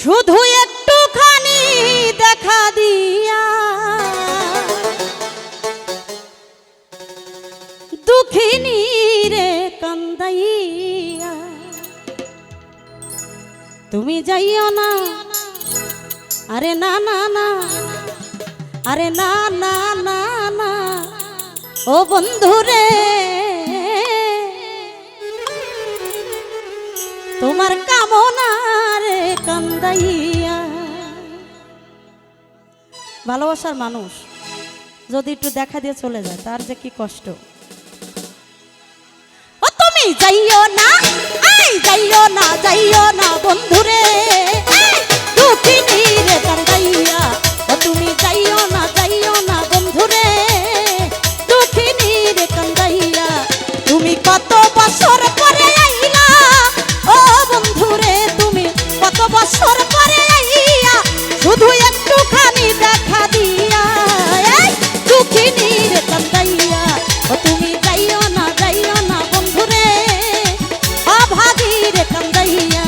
শুধু একটুখানি দেখা দিয়া দুঃখিনী রে কান্দাইয়া তুমি যাইও না, আরে না না না, আরে না না না না, ও বন্ধুরে তোমার কামনা রে কান্দাইয়া। ভালোবাসার মানুষ যদি একটু দেখা দিয়ে চলে যায় তার যে কি কষ্ট। ও তুমি যাইও না, আই যাইও না, যাইও না বন্ধুরে দুঃখিনী রে কান্দাইয়া। ও তুমি যাইও না, যাইও না বন্ধুরে দুঃখিনী রে কান্দাইয়া। তুমি কত বছর পরে আইলা ও বন্ধুরে, তুমি কত বছর পরে আইয়া শুধু একটুখানি দেখা দিয়া দুঃখিনী রে কান্দাইয়া। ও তুমি যাইও না, যাইও না বন্ধুরে অভাগী রে কান্দাইয়া।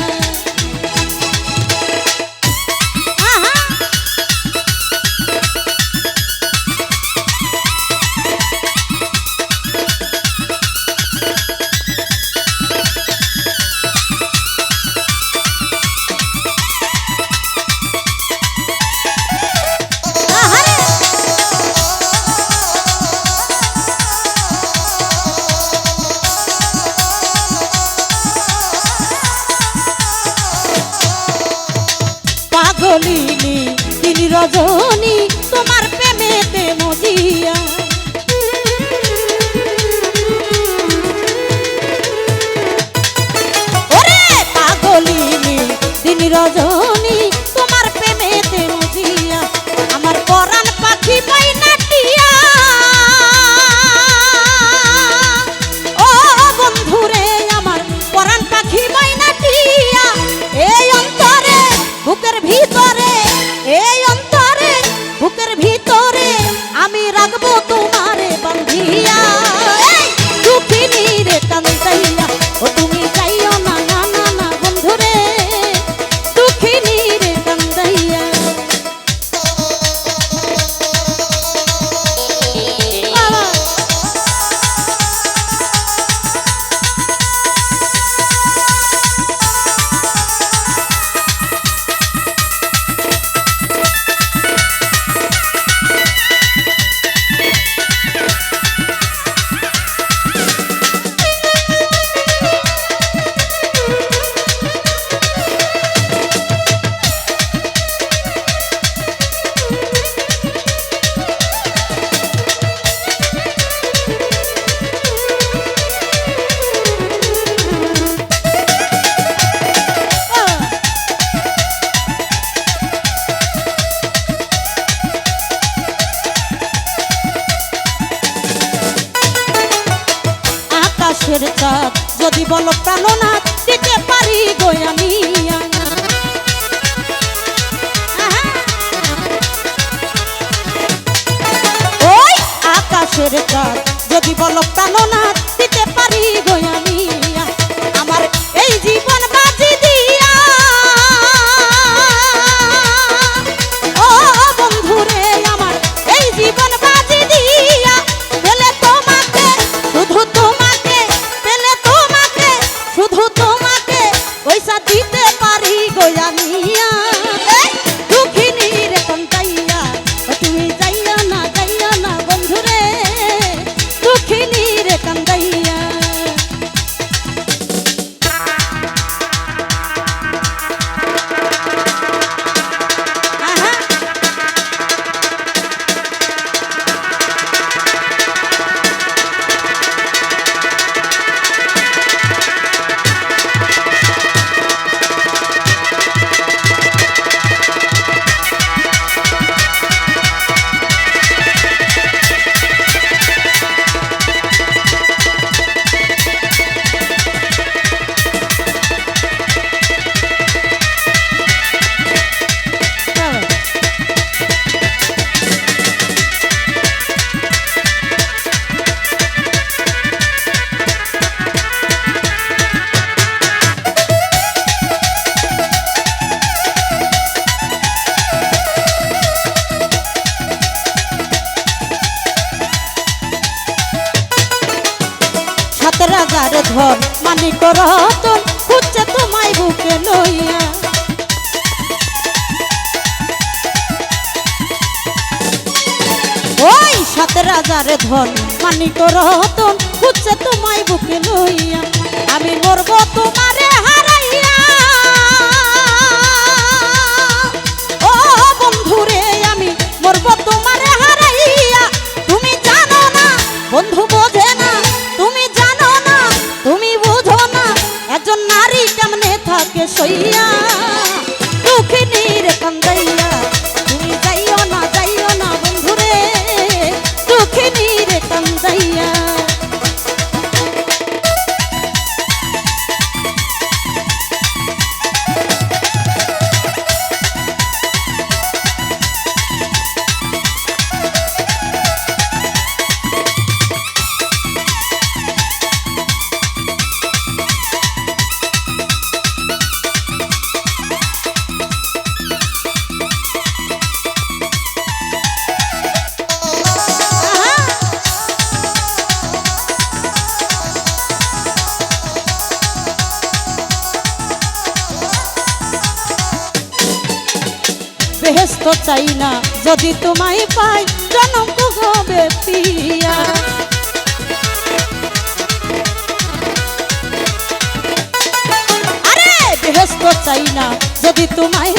পাগলিনী দিন রজনী তোমার প্রেমেতে মজিয়া, ওরে পাগলিনী দিন রজনী তোমার প্রেমেতে মজিয়া। আমার পরাণ পাখি পাইনা টিয়া ও বন্ধুরে, আমার পরাণ পাখি পাইনা টিয়া। এই অন্তরে বুকের ভিতরে, এই অন্তরে বুকের ভিতরে আমি রাখবো তোমারে বাঁধিয়া দুঃখিনী রে কান্দাইয়া। ও তুমি যাইও না, না না না বন্ধুরে দুঃখিনী রে কান্দাইয়া। আকাশের চাঁদ যদি বলো প্রাণনাথ দিতে পারি গো আমি। ওই আকাশের চাঁদ যদি বলো প্রাণনাথ দিতে পারি গো আমি। আমার এই জীবন বাজি দিয়া ও বন্ধুরে, আমার এই জীবন বাজি দিয়া পেলে তোমাকে, শুধু তোমাকে, পেলে তোমাকে, শুধু তোমাকে পয়সা দিতে পারি গো আমি দুঃখিনী রে কান্দাইয়া। ও তুমি যাইও না, যাইও না বন্ধুরে দুঃখিনী রে কান্দাইয়া। মানিক রতন খুঁজছে তোমায় বুকে লইয়া। ওই সাত রাজার ধন মানিক রতন খুঁজছে তোমায় বুকে লইয়া। আমি মরবো তোমারে হারাইয়া ও বন্ধুরে, আমি মরবো তোমারে হারাইয়া। তুমি জানো না বন্ধু বোঝে না, তুমি জানো না তুমি বুঝো না, একজন নারী কেমনে থাকে সইয়া দুঃখিনীর কান্দাইয়া। তুমি যাইও না বন্ধুরে দুঃখিনীর কান্দাইয়া। বেহেশত চাই না যদি তোমায় পাই, জনম হবে পিয়া। আরে বেহেশত চাই না যদি তোমায়